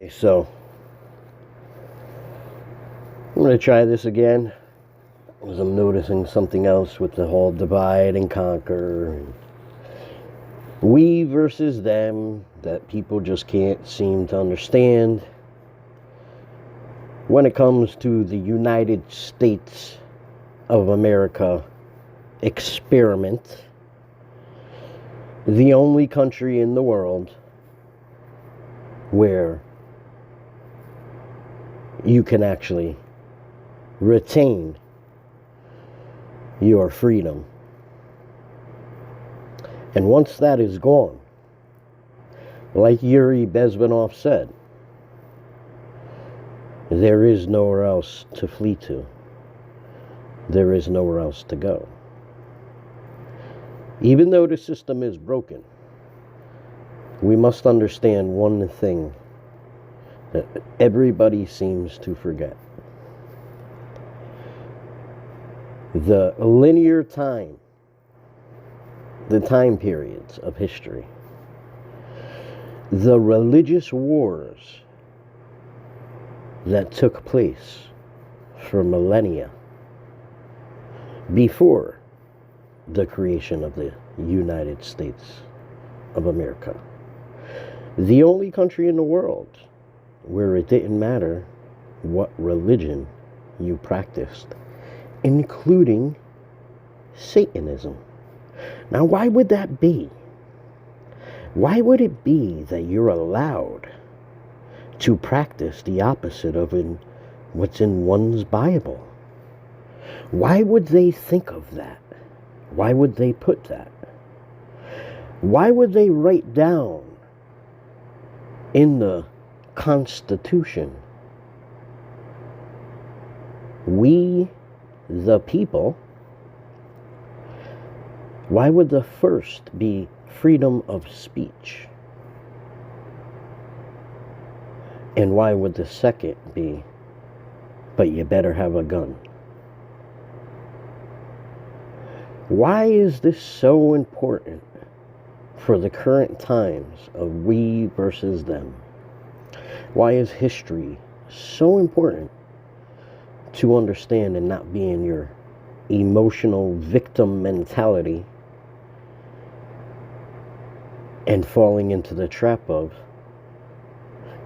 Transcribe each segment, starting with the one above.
So I'm going to try this again because I'm noticing something else with the whole divide and conquer and we versus them that people just can't seem to understand when it comes to the United States of America experiment, the only country in the world where you can actually retain your freedom. And once that is gone, like Yuri Bezmenov said, there is nowhere else to flee to. There is nowhere else to go. Even though the system is broken, we must understand one thing that everybody seems to forget. The linear time, the time periods of history, the religious wars that took place for millennia before the creation of the United States of America. The only country in the world where it didn't matter what religion you practiced, including Satanism. Now, why would that be? Why would it be that you're allowed to practice the opposite of what's in one's Bible? Why would they think of that? Why would they put that? Why would they write down in the Constitution, we the people? Why would the first be freedom of speech? And why would the second be, but you better have a gun? Why is this so important for the current times of we versus them? Why is history so important to understand and not be in your emotional victim mentality and falling into the trap of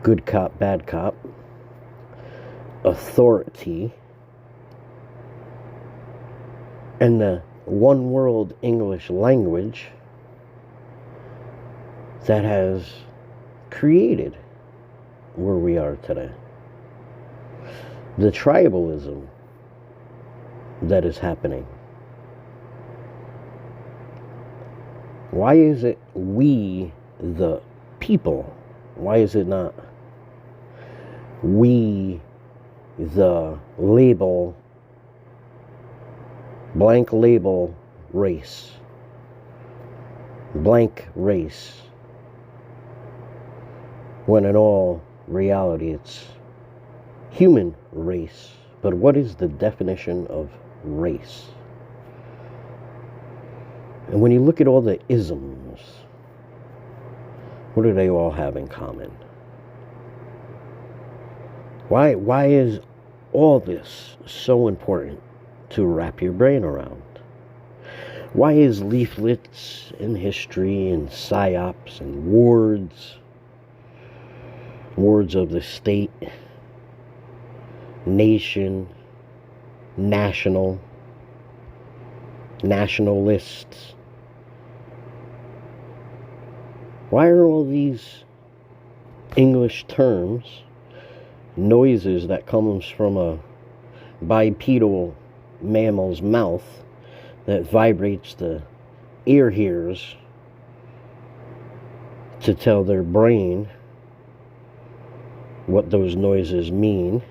good cop, bad cop, authority, and the one world English language that has created where we are today? The tribalism that is happening. Why is it we the people? Why is it not we the label, blank label race, blank race, when in all reality it's human race? But what is the definition of race? And when you look at all the isms, what do they all have in common? Why is all this so important to wrap your brain around? Why is leaflets and history and psyops and wards of the state, nation, nationalists, why are all these English terms, noises that comes from a bipedal mammal's mouth that vibrates the ear hairs to tell their brain what those noises mean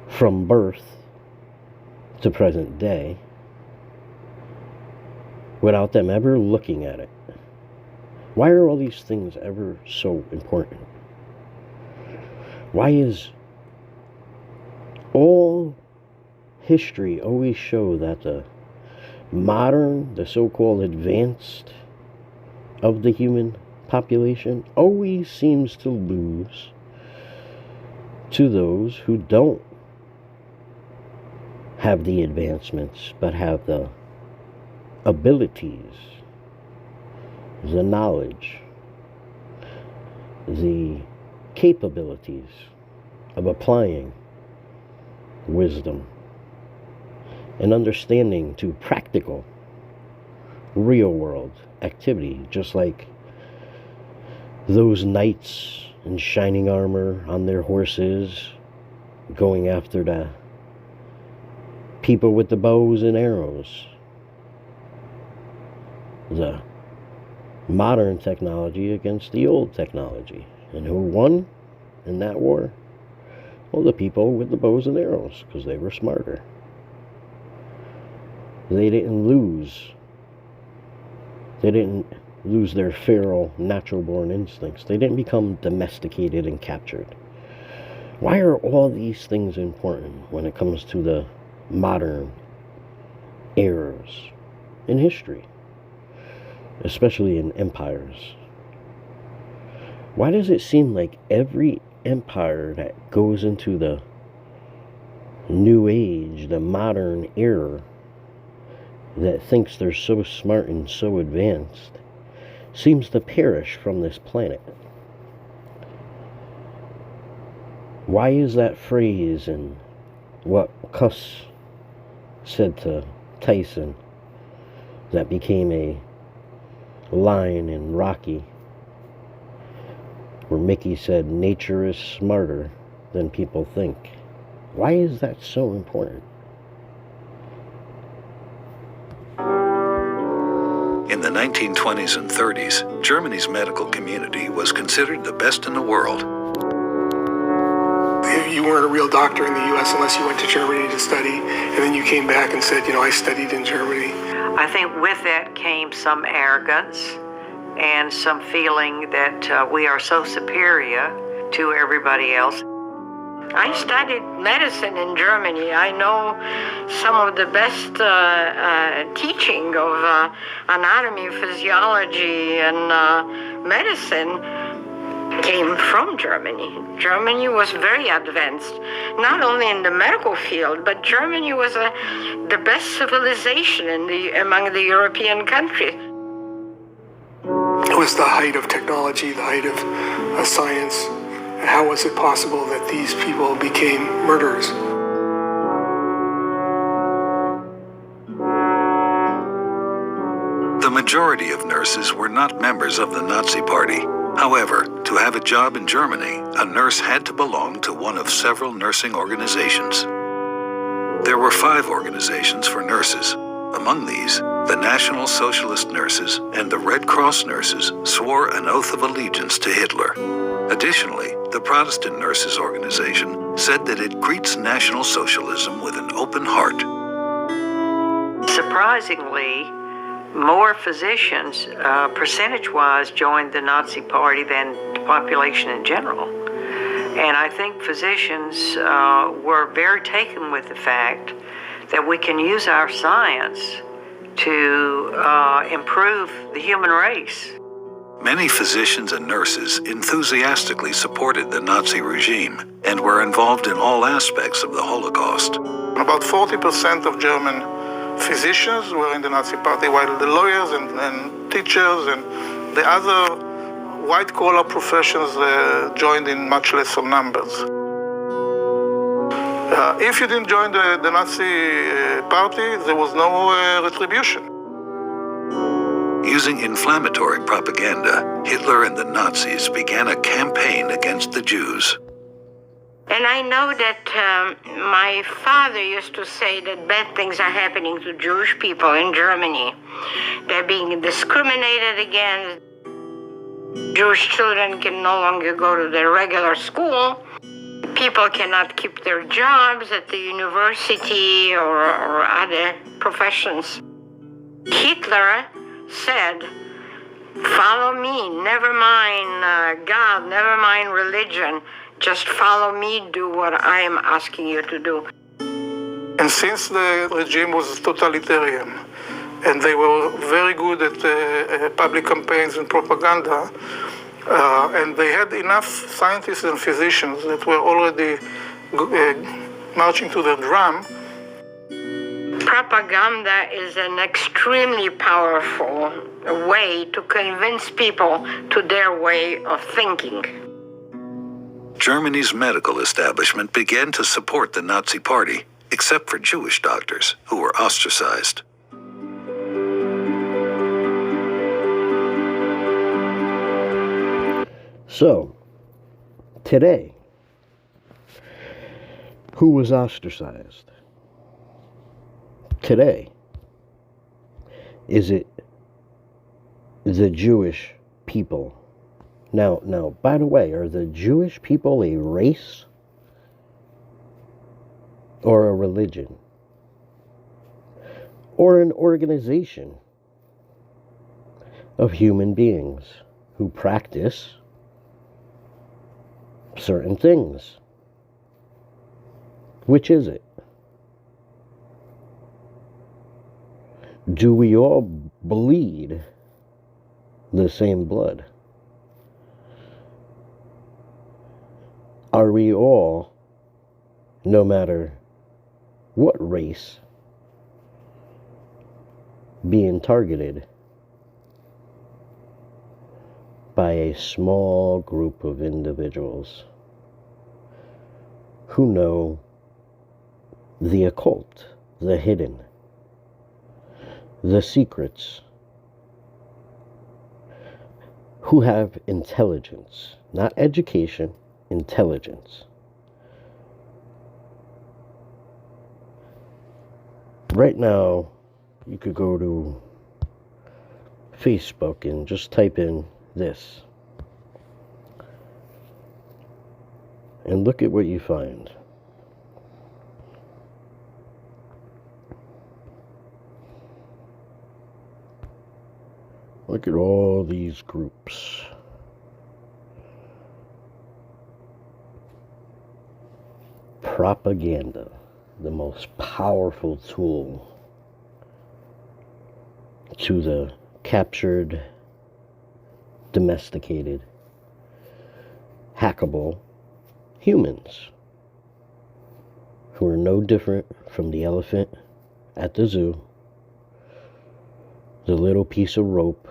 from birth to present day, without them ever looking at it? Why are all these things ever so important? Why is all history always show that the modern, the so-called advanced of the human population always seems to lose to those who don't have the advancements but have the abilities, the knowledge, the capabilities of applying wisdom and understanding to practical, real world activity, just like those knights in shining armor on their horses going after the people with the bows and arrows. The modern technology against the old technology. And who won in that war? Well, the people with the bows and arrows, because they were smarter. They didn't lose. They didn't lose their feral, natural-born instincts. They didn't become domesticated and captured. Why are all these things important when it comes to the modern eras in history, especially in empires? Why does it seem like every empire that goes into the new age, the modern era, that thinks they're so smart and so advanced, seems to perish from this planet? Why is that phrase in what Cuss said to Tyson that became a line in Rocky, where Mickey said, "Nature is smarter than people think"? Why is that so important? In the 1920s and 30s, Germany's medical community was considered the best in the world. You weren't a real doctor in the U.S. unless you went to Germany to study, and then you came back and said, I studied in Germany. I think with that came some arrogance and some feeling that we are so superior to everybody else. I studied medicine in Germany. I know some of the best teaching of anatomy, physiology, and medicine came from Germany. Germany was very advanced, not only in the medical field, but Germany was the best civilization among the European countries. It was the height of technology, the height of science. How was it possible that these people became murderers? The majority of nurses were not members of the Nazi Party. However, to have a job in Germany, a nurse had to belong to one of several nursing organizations. There were 5 organizations for nurses. Among these, the National Socialist Nurses and the Red Cross Nurses swore an oath of allegiance to Hitler. Additionally, the Protestant Nurses Organization said that it greets National Socialism with an open heart. Surprisingly, more physicians, percentage-wise, joined the Nazi Party than the population in general. And I think physicians were very taken with the fact that we can use our science to improve the human race. Many physicians and nurses enthusiastically supported the Nazi regime and were involved in all aspects of the Holocaust. About 40% of German physicians were in the Nazi Party, while the lawyers and teachers and the other white-collar professions joined in much lesser numbers. If you didn't join the Nazi Party, there was no retribution. Using inflammatory propaganda, Hitler and the Nazis began a campaign against the Jews. And I know that my father used to say that bad things are happening to Jewish people in Germany. They're being discriminated against. Jewish children can no longer go to their regular school. People cannot keep their jobs at the university or other professions. Hitler said, "Follow me, never mind God, never mind religion. Just follow me, do what I am asking you to do." And since the regime was totalitarian, and they were very good at public campaigns and propaganda. And they had enough scientists and physicians that were already marching to the drum. Propaganda is an extremely powerful way to convince people to their way of thinking. Germany's medical establishment began to support the Nazi Party, except for Jewish doctors, who were ostracized. So, today, who was ostracized? Today, is it the Jewish people? Now, by the way, are the Jewish people a race or a religion or an organization of human beings who practice certain things? Which is it? Do we all bleed the same blood? Are we all, no matter what race, being targeted by a small group of individuals who know the occult, the hidden, the secrets, who have intelligence, not education, intelligence. Right now, you could go to Facebook and just type in this and look at what you find. Look at all these groups. Propaganda, the most powerful tool to the captured, domesticated, hackable humans who are no different from the elephant at the zoo, the little piece of rope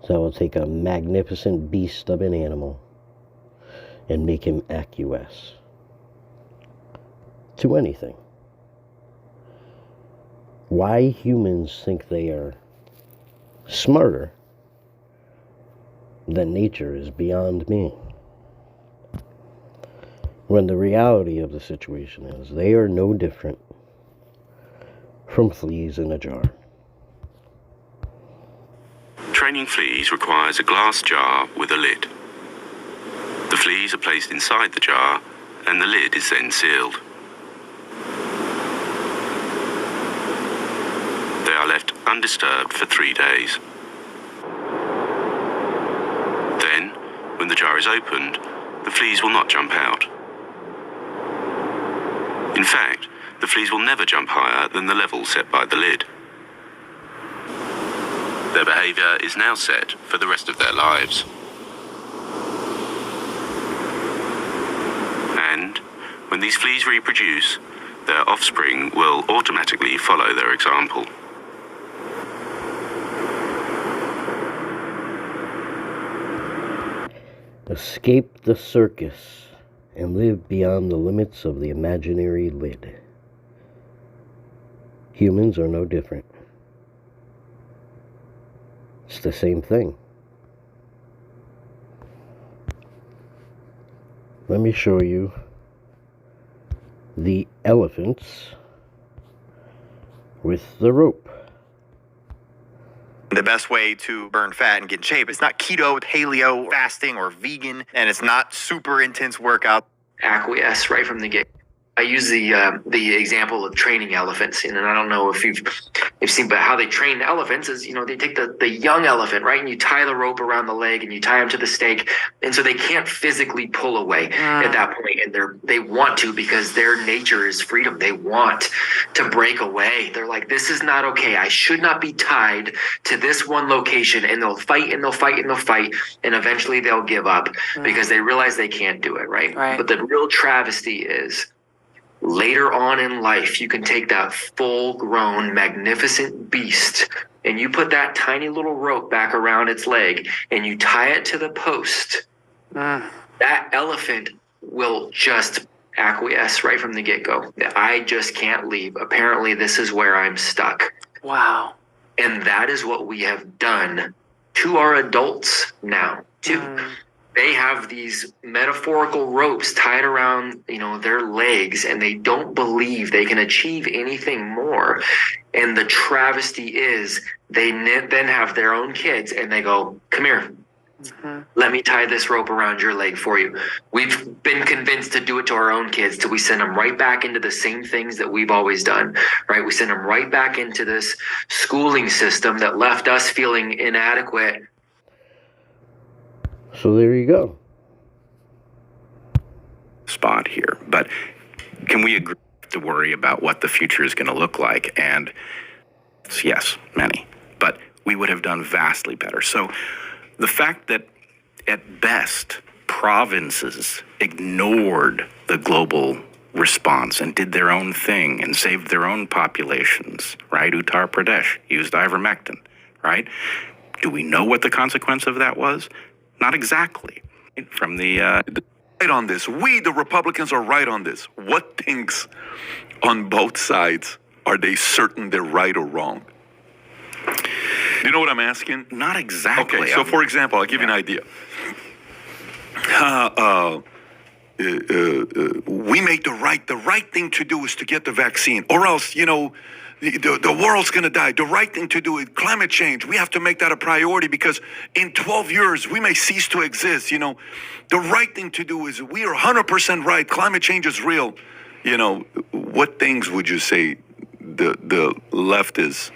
that will take a magnificent beast of an animal and make him acquiesce to anything. Why humans think they are smarter than nature is beyond me. When the reality of the situation is they are no different from fleas in a jar. Training fleas requires a glass jar with a lid. The fleas are placed inside the jar and the lid is then sealed. They are left undisturbed for 3 days. Then, when the jar is opened, the fleas will not jump out. In fact, the fleas will never jump higher than the level set by the lid. Their behavior is now set for the rest of their lives. And when these fleas reproduce, their offspring will automatically follow their example. Escape the circus and live beyond the limits of the imaginary lid. Humans are no different. It's the same thing. Let me show you the elephants with the rope. The best way to burn fat and get in shape is not keto, paleo, fasting, or vegan, and it's not super intense workout. Acquiesce right from the get. I use the example of training elephants, and I don't know if you've seen, but how they train elephants is, they take the young elephant, right, and you tie the rope around the leg and you tie them to the stake, and so they can't physically pull away at that point, and they want to because their nature is freedom. They want to break away. They're like, this is not okay. I should not be tied to this one location, and they'll fight and they'll fight and they'll fight, and eventually they'll give up because they realize they can't do it, right? But the real travesty is, later on in life, you can take that full-grown, magnificent beast and you put that tiny little rope back around its leg and you tie it to the post. That elephant will just acquiesce right from the get-go. I just can't leave. Apparently, this is where I'm stuck. Wow. And that is what we have done to our adults now, too. They have these metaphorical ropes tied around, their legs, and they don't believe they can achieve anything more. And the travesty is they then have their own kids and they go, come here. Let me tie this rope around your leg for you. We've been convinced to do it to our own kids till we send them right back into the same things that we've always done, right? We send them right back into this schooling system that left us feeling inadequate. So there you go. Spot here. But can we agree to worry about what the future is going to look like? And yes, many. But we would have done vastly better. So the fact that at best provinces ignored the global response and did their own thing and saved their own populations, right? Uttar Pradesh used ivermectin, right? Do we know what the consequence of that was? Not exactly. From the right on this. We, the Republicans, are right on this. What things on both sides are they certain they're right or wrong? Do you know what I'm asking? Not exactly. Okay, so for example, I'll give you an idea. We make the right thing to do is to get the vaccine, or else, the world's going to die. The right thing to do is climate change. We have to make that a priority because in 12 years, we may cease to exist. The right thing to do is we are 100% right. Climate change is real. What things would you say the left is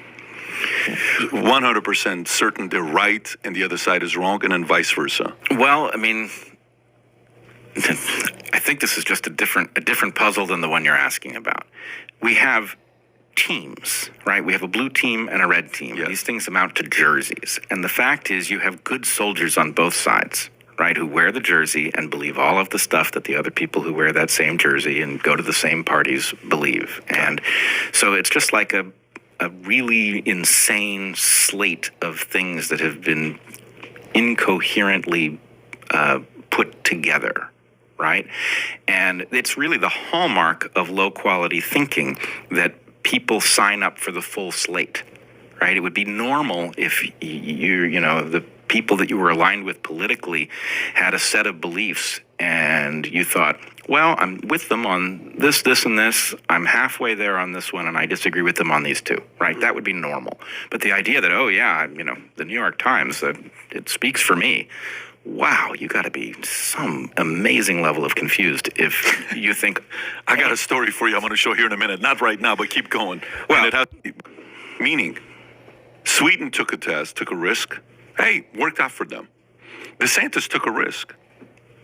100% certain they're right and the other side is wrong, and then vice versa? Well, I mean, I think this is just a different puzzle than the one you're asking about. We have teams, right? We have a blue team and a red team. Yes. These things amount to jerseys. And the fact is you have good soldiers on both sides, right, who wear the jersey and believe all of the stuff that the other people who wear that same jersey and go to the same parties believe. And so it's just like a really insane slate of things that have been incoherently put together, right? And it's really the hallmark of low-quality thinking that people sign up for the full slate, right? It would be normal if the people that you were aligned with politically had a set of beliefs and you thought, well, I'm with them on this, and this. I'm halfway there on this one, and I disagree with them on these two, right? That would be normal. But the idea that, the New York Times, it speaks for me. Wow, you got to be some amazing level of confused if you think... I got a story for you I'm going to show here in a minute. Not right now, but keep going. Well, meaning, Sweden took a test, took a risk. Hey, worked out for them. DeSantis took a risk.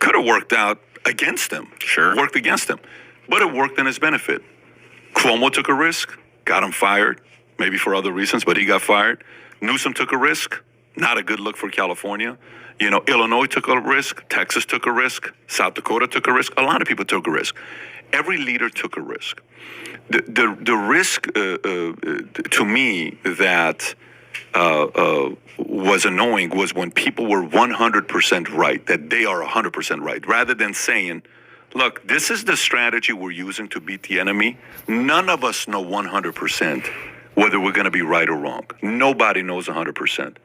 Could have worked out against them. Sure. Worked against them. But it worked in his benefit. Cuomo took a risk, got him fired, maybe for other reasons, but he got fired. Newsom took a risk. Not a good look for California. Illinois took a risk. Texas took a risk. South Dakota took a risk. A lot of people took a risk. Every leader took a risk. The risk to me that was annoying was when people were 100% right, that they are 100% right, rather than saying, look, this is the strategy we're using to beat the enemy. None of us know 100% whether we're going to be right or wrong. Nobody knows 100%.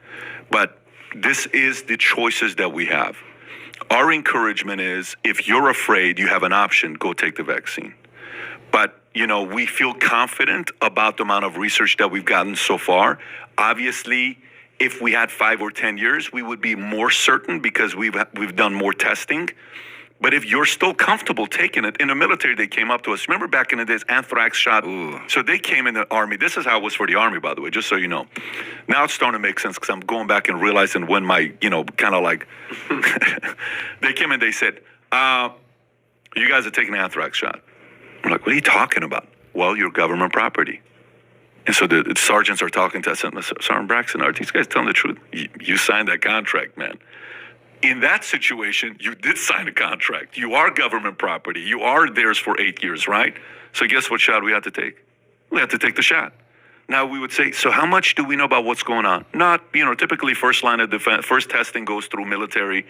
But this is the choices that we have. Our encouragement is, if you're afraid, you have an option, go take the vaccine. But, we feel confident about the amount of research that we've gotten so far. Obviously, if we had 5 or 10 years, we would be more certain because we've done more testing. But if you're still comfortable taking it, in the military, they came up to us. Remember back in the days, anthrax shot? Ooh. So they came in the Army. This is how it was for the Army, by the way, just so you know. Now it's starting to make sense because I'm going back and realizing when my, kind of like, they came in, they said, you guys are taking an anthrax shot. I'm like, what are you talking about? Well, you're government property. And so the sergeants are talking to us, and Sergeant Braxton, are these guys telling the truth? You signed that contract, man. In that situation, you did sign a contract. You are government property. You are theirs for 8 years, right? So guess what shot we had to take? We had to take the shot. Now we would say, so how much do we know about what's going on? Not, typically first line of defense, first testing goes through military,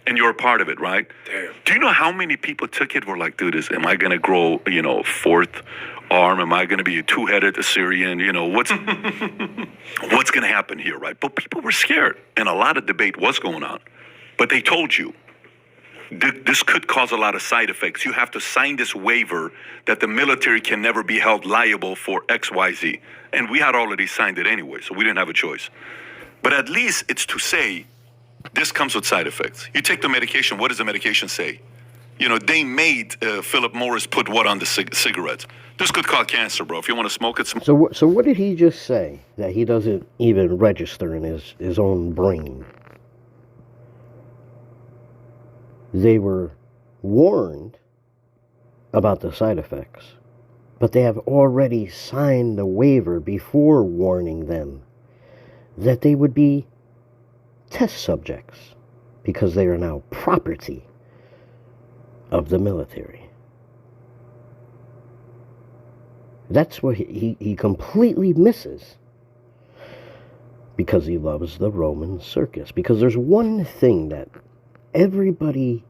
and you're a part of it, right? Damn. Do you know how many people took it? Were like, dude, am I going to grow, fourth arm? Am I going to be a two-headed Assyrian? What's going to happen here, right? But people were scared, and a lot of debate was going on. But they told you, this could cause a lot of side effects. You have to sign this waiver that the military can never be held liable for X, Y, Z. And we had already signed it anyway, so we didn't have a choice. But at least it's to say, this comes with side effects. You take the medication, what does the medication say? They made Philip Morris put what on the cigarettes? This could cause cancer, bro. If you want to smoke it, smoke. So what did he just say that he doesn't even register in his own brain? They were warned about the side effects, but they have already signed the waiver before warning them that they would be test subjects because they are now property of the military. That's what he completely misses because he loves the Roman circus. Because there's one thing that everybody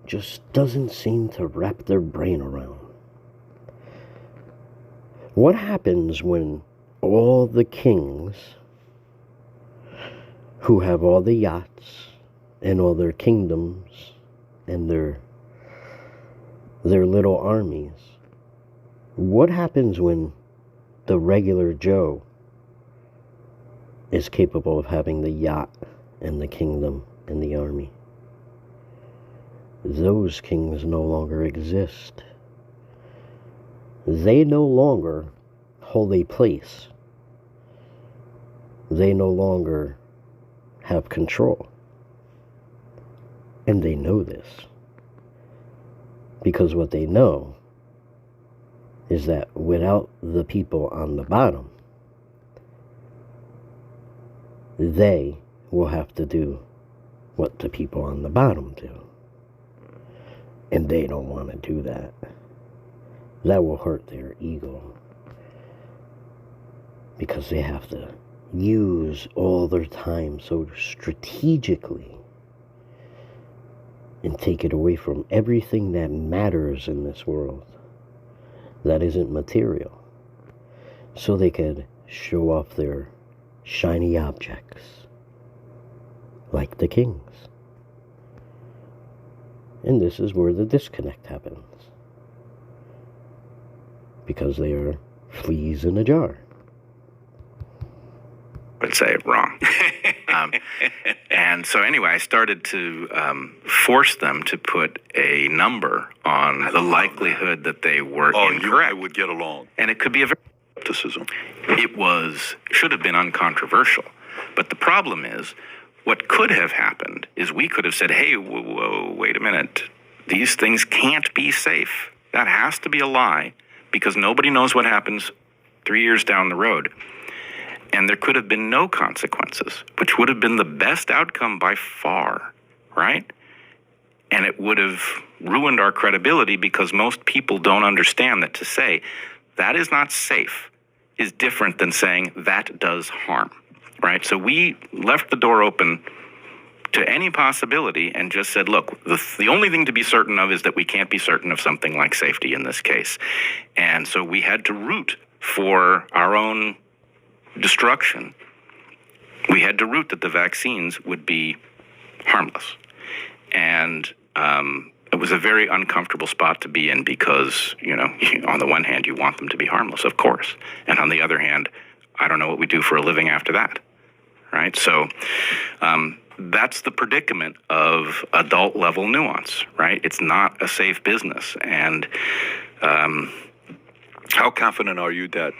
just doesn't seem to wrap their brain around. What happens when all the kings who have all the yachts and all their kingdoms and their little armies, what happens when the regular Joe is capable of having the yacht and the kingdom and the army? Those kings no longer exist. They no longer hold a place. They no longer have control. And they know this. Because what they know is that without the people on the bottom, they will have to do what the people on the bottom do. And they don't want to do that. That will hurt their ego. Because they have to use all their time so strategically and take it away from everything that matters in this world that isn't material. So they could show off their shiny objects like the kings. And this is where the disconnect happens. Because they are fleas in a jar. I would say it wrong. And so anyway, I started to force them to put a number on the likelihood that they were incorrect. You and I would get along. And it could be a very skepticism. Should have been uncontroversial. But the problem is, what could have happened is we could have said, hey, whoa, wait a minute. These things can't be safe. That has to be a lie because nobody knows what happens 3 years down the road. And there could have been no consequences, which would have been the best outcome by far, right? And it would have ruined our credibility because most people don't understand that to say that is not safe is different than saying that does harm. Right? So we left the door open to any possibility and just said, look, the only thing to be certain of is that we can't be certain of something like safety in this case. And so we had to root for our own destruction. We had to root that the vaccines would be harmless. And it was a very uncomfortable spot to be in because, on the one hand, you want them to be harmless, of course. And on the other hand, I don't know what we do for a living after that. Right? So that's the predicament of adult level nuance, right? It's not a safe business. And how confident are you that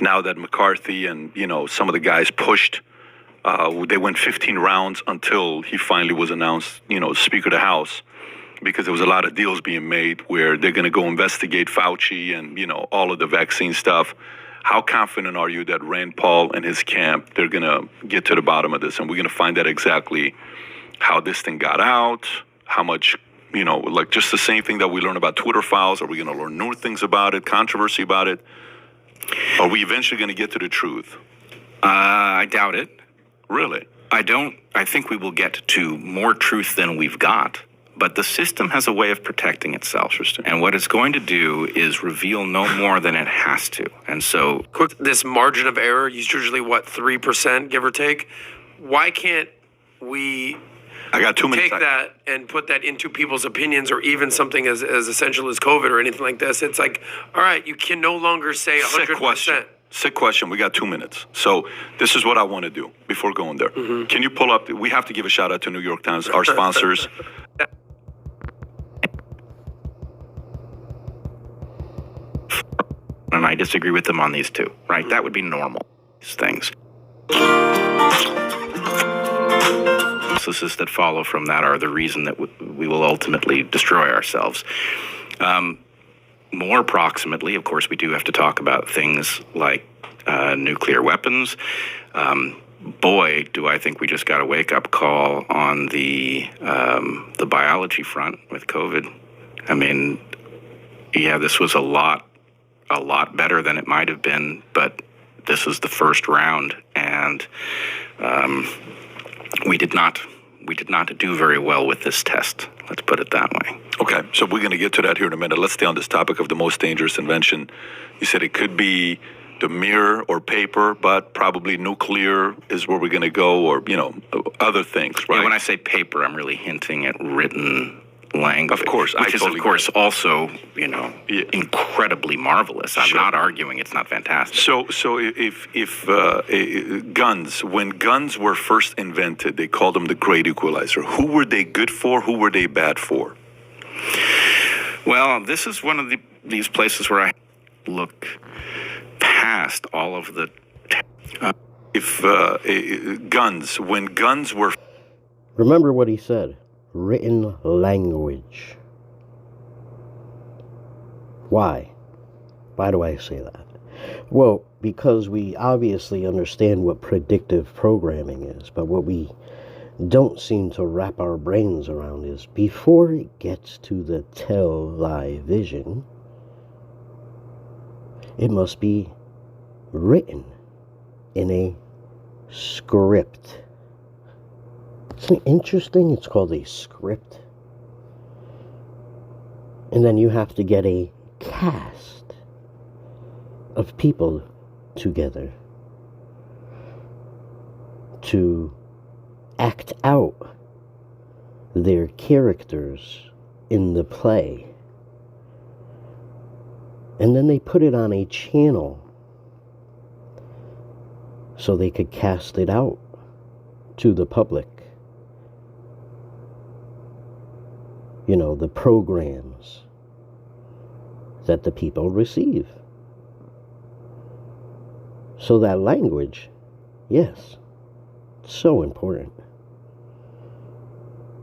now that McCarthy and, some of the guys pushed, they went 15 rounds until he finally was announced, Speaker of the House, because there was a lot of deals being made where they're going to go investigate Fauci and, all of the vaccine stuff. How confident are you that Rand Paul and his camp, they're going to get to the bottom of this, and we're going to find out exactly how this thing got out, how much, like just the same thing that we learned about Twitter files? Are we going to learn new things about it, controversy about it? Are we eventually going to get to the truth? I doubt it. Really? I think we will get to more truth than we've got. But the system has a way of protecting itself. And what it's going to do is reveal no more than it has to. And so this margin of error is usually 3%, give or take. Why can't we I got 2 minutes. take that and put that into people's opinions, or even something as essential as COVID or anything like this? It's like, all right, you can no longer say 100%. Sick question. We got 2 minutes. So this is what I want to do before going there. Mm-hmm. Can you pull up? We have to give a shout out to New York Times, our sponsors. And I disagree with them on these two, right? That would be normal, these things. Processes that follow from that are the reason that we will ultimately destroy ourselves. More approximately, of course, we do have to talk about things like nuclear weapons. Boy, do I think we just got a wake-up call on the biology front with COVID. I mean, yeah, this was a lot better than it might have been, but this is the first round, and we did not do very well with this test. Let's put it that way. Okay, so we're going to get to that here in a minute. Let's stay on this topic of the most dangerous invention. You said it could be the mirror or paper, but probably nuclear is where we're going to go, or other things, right? Yeah, when I say paper, I'm really hinting at written language. Of course, which is, of course, also, incredibly marvelous. I'm not arguing it's not fantastic. So if guns, when guns were first invented, they called them the great equalizer. Who were they good for? Who were they bad for? Well, this is one of these places where I look past all of the... guns, when guns were... Remember what he said. Written language. Why? Why do I say that? Well, because we obviously understand what predictive programming is, but what we don't seem to wrap our brains around is before it gets to the television, it must be written in a script. Isn't it interesting? It's called a script. And then you have to get a cast of people together to act out their characters in the play. And then they put it on a channel so they could cast it out to the public. The programs that the people receive. So that language, yes, it's so important.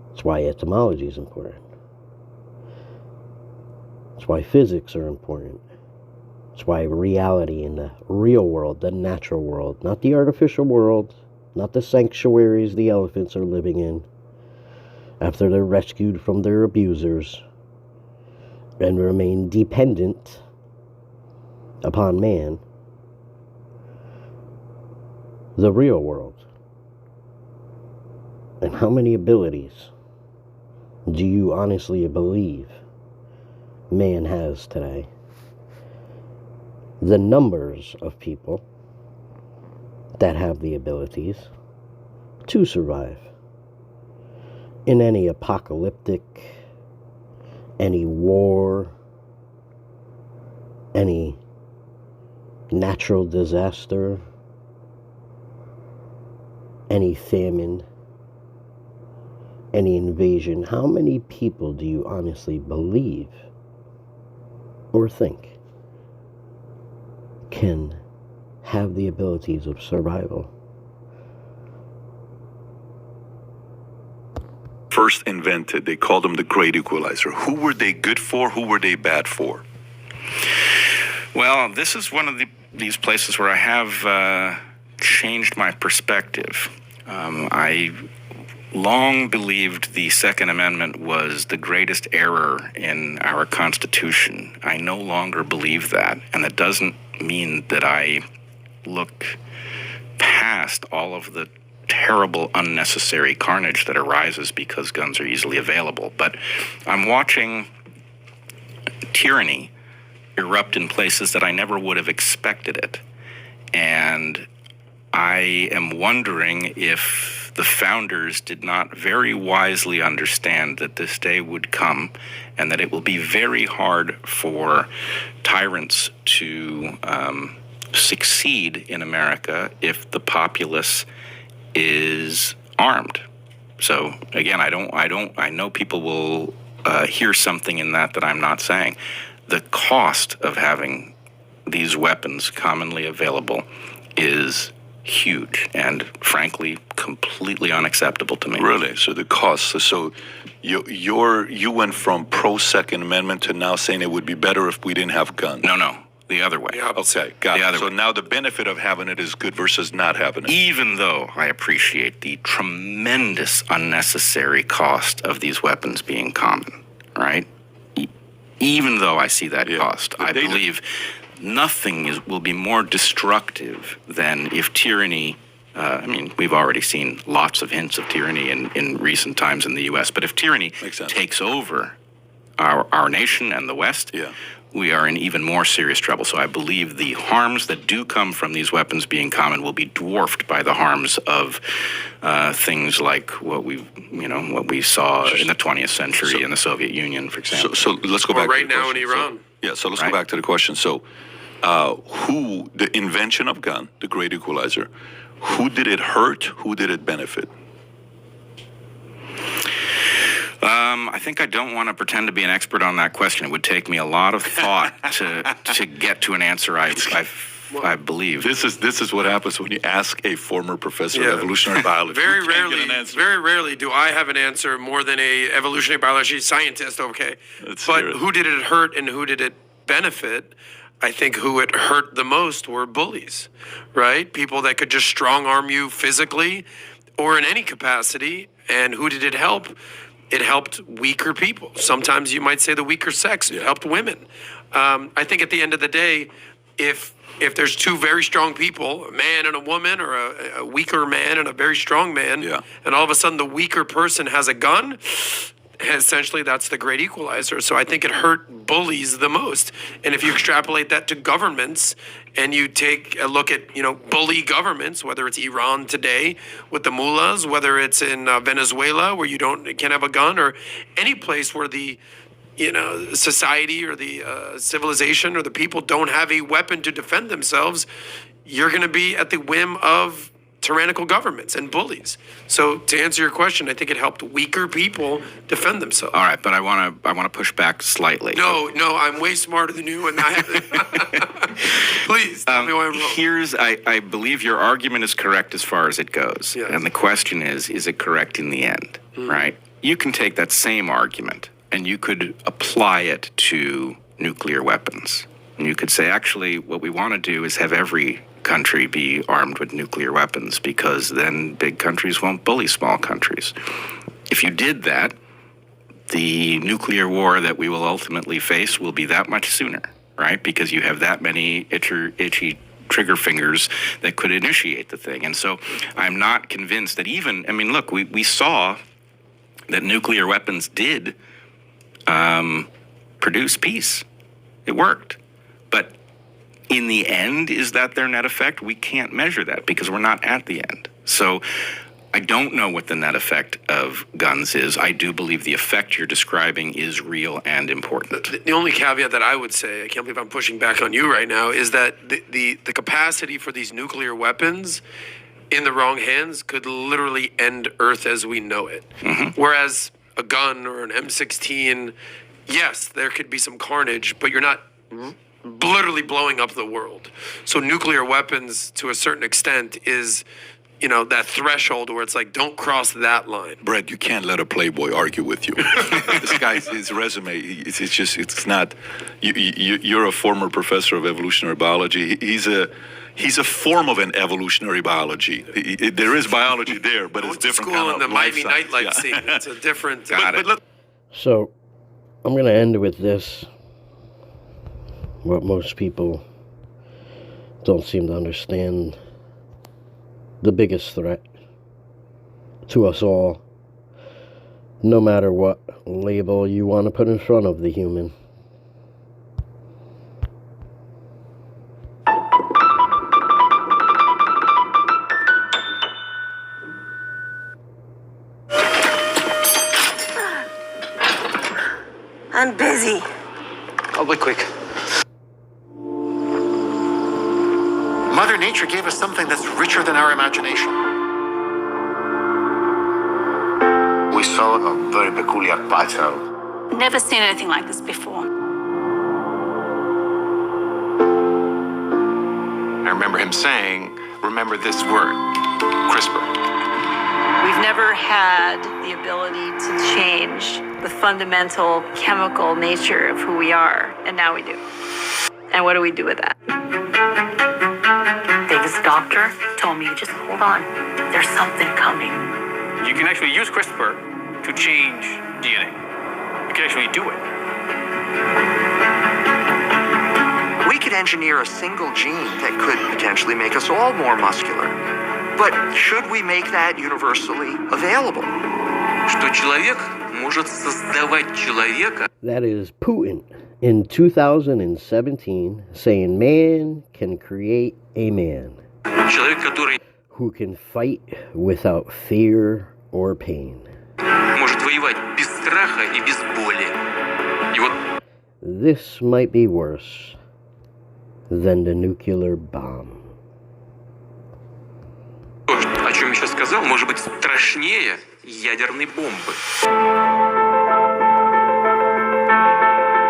That's why etymology is important. That's why physics are important. That's why reality in the real world, the natural world, not the artificial world, not the sanctuaries the elephants are living in after they're rescued from their abusers and remain dependent upon man. The real world. And how many abilities do you honestly believe man has today? The numbers of people that have the abilities to survive in any apocalyptic, any war, any natural disaster, any famine, any invasion, how many people do you honestly believe or think can have the abilities of survival? First invented, they called them the great equalizer. Who were they good for? Who were they bad for? Well, this is one of these places where I have changed my perspective. I long believed the Second Amendment was the greatest error in our Constitution. I no longer believe that, and that doesn't mean that I look past all of the terrible, unnecessary carnage that arises because guns are easily available. But I'm watching tyranny erupt in places that I never would have expected it. And I am wondering if the founders did not very wisely understand that this day would come and that it will be very hard for tyrants to succeed in America if the populace is armed. So again, I know people will hear something in that I'm not saying. The cost of having these weapons commonly available is huge and frankly completely unacceptable to me. Really? So the cost. So you went from pro Second Amendment to now saying it would be better if we didn't have guns. No. The other way. Okay, got it. So now the benefit of having it is good versus not having it. Even though I appreciate the tremendous unnecessary cost of these weapons being common, right? Even though I see that cost, I believe nothing will be more destructive than if tyranny, we've already seen lots of hints of tyranny in recent times in the U.S., but if tyranny takes over our nation and the West, we are in even more serious trouble. So I believe the harms that do come from these weapons being common will be dwarfed by the harms of things like what we saw in the 20th century in the Soviet Union, for example. So let's go back right to the now in question. Iran. So let's go back to the question. So the invention of gun, the great equalizer, who did it hurt? Who did it benefit? I think I don't want to pretend to be an expert on that question. It would take me a lot of thought to get to an answer I believe. This is what happens when you ask a former professor of evolutionary biology. Very rarely do I have an answer more than a evolutionary biology scientist. Okay, but who did it hurt and who did it benefit? I think who it hurt the most were bullies, right? People that could just strong arm you physically or in any capacity. And who did it help? It helped weaker people. Sometimes you might say the weaker sex. It helped women. I think at the end of the day, if there's two very strong people, a man and a woman, or a weaker man and a very strong man, and all of a sudden the weaker person has a gun, essentially that's the great equalizer. So I think it hurt bullies the most. And if you extrapolate that to governments and you take a look at, bully governments, whether it's Iran today with the mullahs, whether it's in Venezuela where you can't have a gun, or any place where the society or the civilization or the people don't have a weapon to defend themselves, you're going to be at the whim of tyrannical governments and bullies. So to answer your question, I think it helped weaker people defend themselves. All right, but I want to push back slightly. No, I'm way smarter than you, and please tell me why I'm wrong. I believe your argument is correct as far as it goes, and the question is it correct in the end? Right? You can take that same argument and you could apply it to nuclear weapons, and you could say, actually, what we want to do is have every country be armed with nuclear weapons, because then big countries won't bully small countries. If you did that, the nuclear war that we will ultimately face will be that much sooner, right? Because you have that many itchy trigger fingers that could initiate the thing. And so I'm not convinced that look, we saw that nuclear weapons did produce peace. It worked. But in the end, is that their net effect? We can't measure that because we're not at the end. So I don't know what the net effect of guns is. I do believe the effect you're describing is real and important. The only caveat that I would say, I can't believe I'm pushing back on you right now, is that the capacity for these nuclear weapons in the wrong hands could literally end Earth as we know it. Whereas a gun or an M16, yes, there could be some carnage, but you're not literally blowing up the world. So nuclear weapons, to a certain extent, is, that threshold where it's like, don't cross that line. Brett, you can't let a playboy argue with you. This guy's his resume. It's not. You're a former professor of evolutionary biology. He's a form of an evolutionary biology. There is biology there, but it's different. School kind in of the Miami life nightlife science. scene. It's a different. So, I'm going to end with this. What most people don't seem to understand. The biggest threat to us all, no matter what label you want to put in front of the human. I'm busy. I'll be quick. Mother Nature gave us something that's richer than our imagination. We saw a very peculiar pattern. Never seen anything like this before. I remember him saying, remember this word, CRISPR. We've never had the ability to change the fundamental chemical nature of who we are, and now we do. And what do we do with that? David's doctor told me, just hold on. There's something coming. You can actually use CRISPR to change DNA. You can actually do it. We could engineer a single gene that could potentially make us all more muscular. But should we make that universally available? Что человек может создавать человека. That is Putin in 2017 saying man can create a man Человек, который who can fight without fear or pain. может воевать без страха и без боли. И вот This might be worse than the nuclear bomb. то, о чем я сейчас сказал, может быть страшнее ядерной бомбы.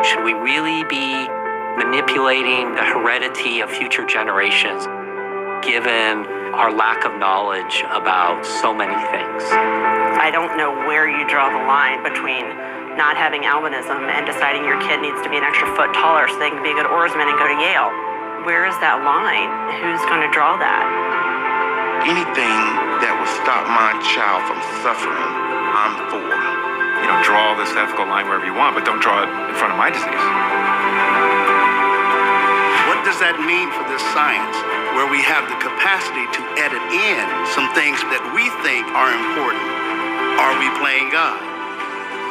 Should we really be manipulating the heredity of future generations, given our lack of knowledge about so many things? I don't know where you draw the line between not having albinism and deciding your kid needs to be an extra foot taller so they can be a good oarsman and go to Yale. Where is that line? Who's going to draw that? Anything that will stop my child from suffering, I'm for. Draw this ethical line wherever you want, but don't draw it in front of my disease. What does that mean for this science, where we have the capacity to edit in some things that we think are important? Are we playing God?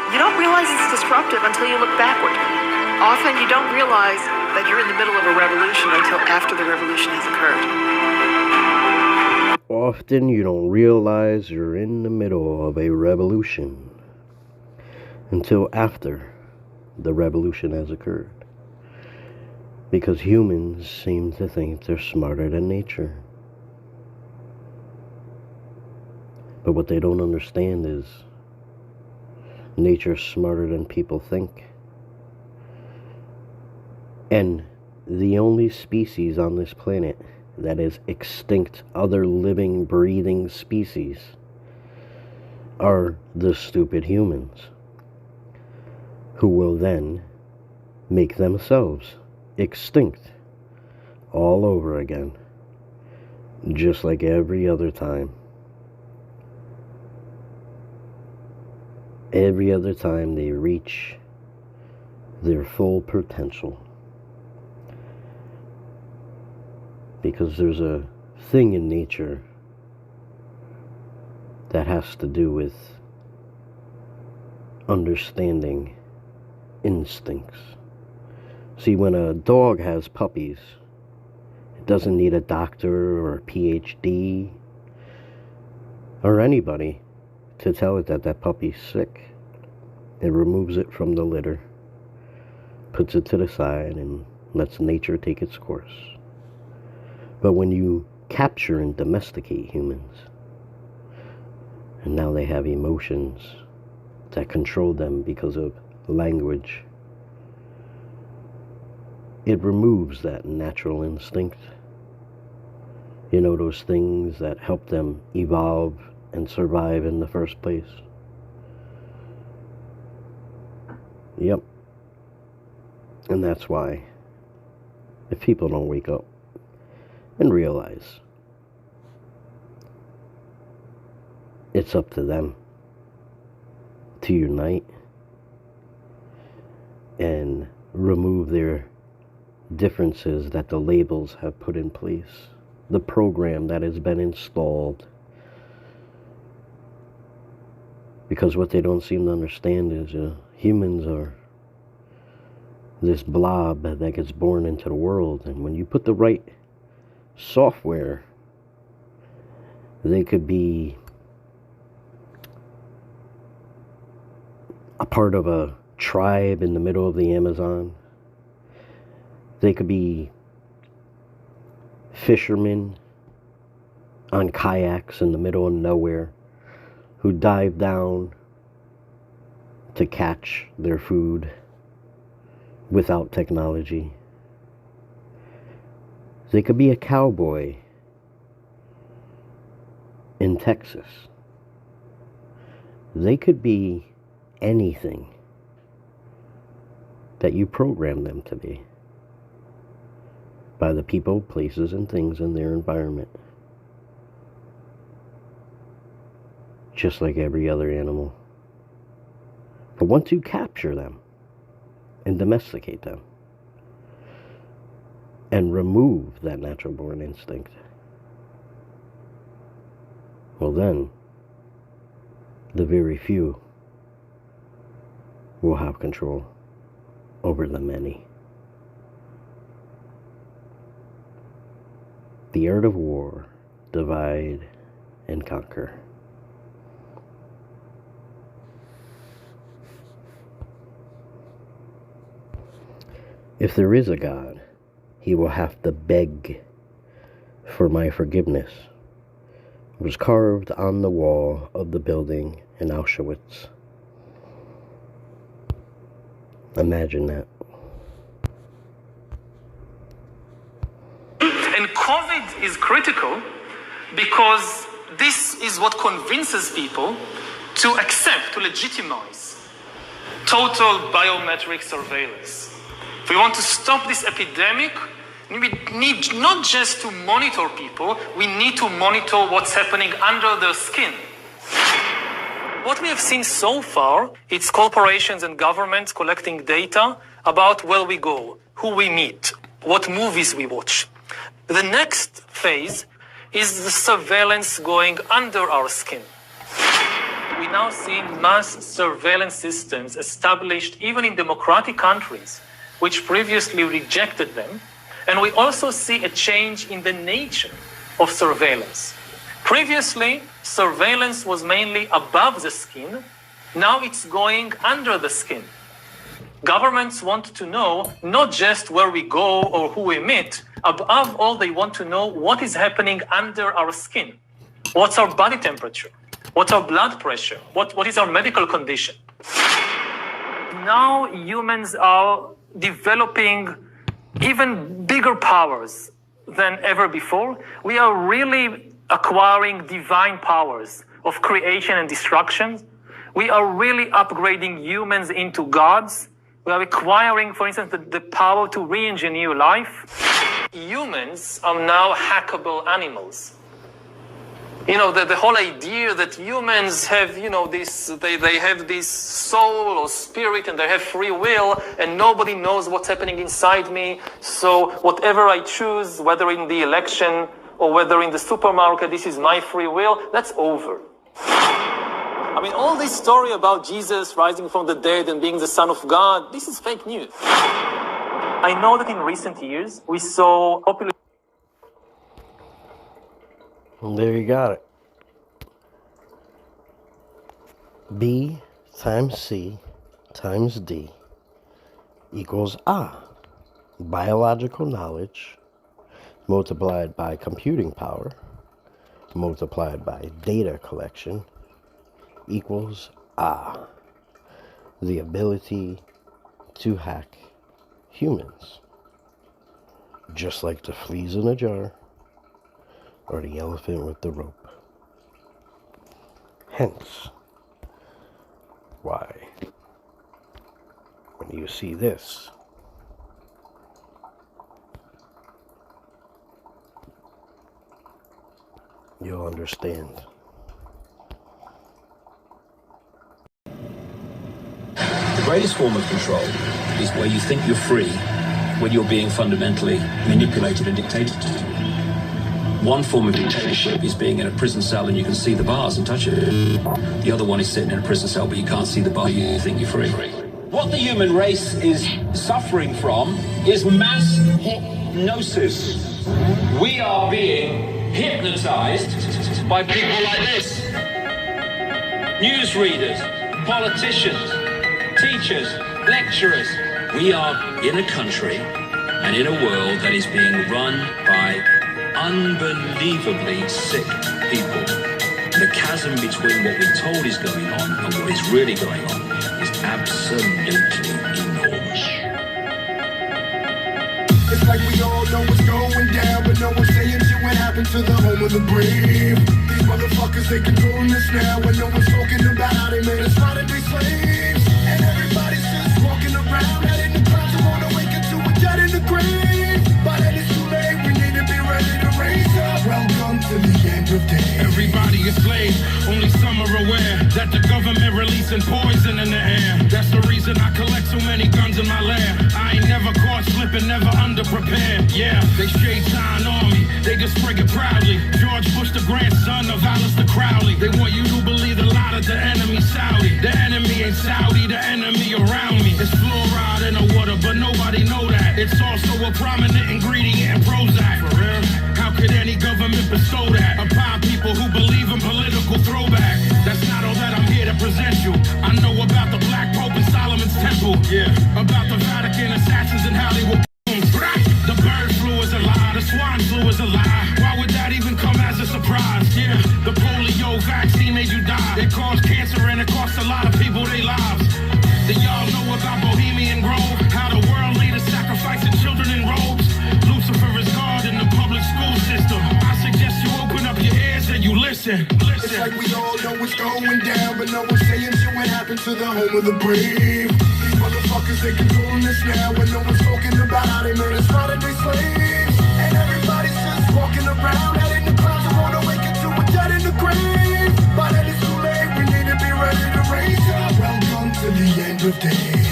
You don't realize it's disruptive until you look backward. Often you don't realize that you're in the middle of a revolution until after the revolution has occurred. Often you don't realize you're in the middle of a revolution until after the revolution has occurred. Because humans seem to think they're smarter than nature. But what they don't understand is nature's smarter than people think. And the only species on this planet that is extinct, other living, breathing species, are the stupid humans, who will then make themselves extinct all over again, just like every other time. Every other time they reach their full potential. Because there's a thing in nature that has to do with understanding instincts. See, when a dog has puppies, it doesn't need a doctor or a PhD or anybody to tell it that that puppy's sick. It removes it from the litter, puts it to the side, and lets nature take its course. But when you capture and domesticate humans. And now they have emotions that control them because of language. It removes that natural instinct. You know, those things that help them evolve and survive in the first place. Yep. And that's why, if people don't wake up and realize it's up to them to unite and remove their differences that the labels have put in place, the program that has been installed. Because what they don't seem to understand is humans are this blob that gets born into the world, and when you put the right software, they could be a part of a tribe in the middle of the Amazon. They could be fishermen on kayaks in the middle of nowhere who dive down to catch their food without technology. They could be a cowboy in Texas. They could be anything that you program them to be by the people, places, and things in their environment. Just like every other animal. But once you capture them and domesticate them and remove that natural born instinct, well then, the very few will have control over the many. The art of war, divide and conquer. If there is a God, he will have to beg for my forgiveness. It was carved on the wall of the building in Auschwitz. Imagine that. And COVID is critical because this is what convinces people to accept, to legitimize total biometric surveillance. If we want to stop this epidemic, we need not just to monitor people, we need to monitor what's happening under their skin. What we have seen so far, it's corporations and governments collecting data about where we go, who we meet, what movies we watch. The next phase is the surveillance going under our skin. We now see mass surveillance systems established even in democratic countries, which previously rejected them. And we also see a change in the nature of surveillance. Previously, surveillance was mainly above the skin. Now it's going under the skin. Governments want to know not just where we go or who we meet. Above all, they want to know what is happening under our skin. What's our body temperature? What's our blood pressure? What is our medical condition? Now humans are developing even bigger powers than ever before. We are really acquiring divine powers of creation and destruction. We are really upgrading humans into gods. We are acquiring, for instance, the power to re-engineer life. Humans are now hackable animals. You know, the whole idea that humans have, they have this soul or spirit and they have free will and nobody knows what's happening inside me. So whatever I choose, whether in the election or whether in the supermarket, this is my free will, that's over. I mean, all this story about Jesus rising from the dead and being the Son of God, this is fake news. I know that in recent years, we saw popular... There you got it. B times C times D equals A. Biological knowledge multiplied by computing power, multiplied by data collection, equals the ability to hack humans. Just like the fleas in a jar, or the elephant with the rope. Hence, why, when you see this, you'll understand. The greatest form of control is where you think you're free when you're being fundamentally manipulated and dictated to. One form of dictatorship is being in a prison cell and you can see the bars and touch it. The other one is sitting in a prison cell but you can't see the bar, you think you're free. What the human race is suffering from is mass hypnosis. We are being hypnotized by people like this. Newsreaders, politicians, teachers, lecturers. We are in a country and in a world that is being run by unbelievably sick people. The chasm between what we're told is going on and what is really going on is absolutely enormous. It's like we all know what's going down, but no one's saying shit what happened to the home of the brave. These motherfuckers, they controlling us now, and no one's talking about how they made us modern day slaves. And everybody's just walking around, head in the clouds, and wanna wake up to a dead in the grave. But then it's too late, we need to be ready to raise up. Welcome to the end of days. Everybody is slaves, only some are aware that the government releasing poison in the air. That's the reason I collect so many guns in my lab. I ain't never caught slipping, never underprepared. Yeah, they shade sign on me, they just sprig it proudly. George Bush, the grandson of Alistair Crowley. They want you to believe the lie that the enemy's Saudi. The enemy ain't Saudi, the enemy around me. It's fluoride in the water, but nobody know that. It's also a prominent ingredient in Prozac. For real? How could any government bestow that upon people who believe in political throwback? That's not all that I'm here to present you. I know about the Black Pope and Solomon's Temple. Yeah, about the Vatican assassins and Hollywood. The bird flu is a lie, the swine flu is a lie. Why would that even come as a surprise? Yeah, the polio vaccine made you die. It caused cancer and it cost a lot of people their lives. Do y'all know about Bohemian Grove? How the world leaders sacrificing children in robes? Lucifer is God in the public school system. I suggest you open up your ears and you listen. It's like we all know what's going down, but no one's saying shit what happened to the home of the brave. These motherfuckers, they controlling us now, and no one's talking about how they made us modern day slaves. And everybody's just walking around, head in the clouds, and wanna wake up to a dead in the grave. But then it's too late, we need to be ready to raise up. Welcome to the end of days.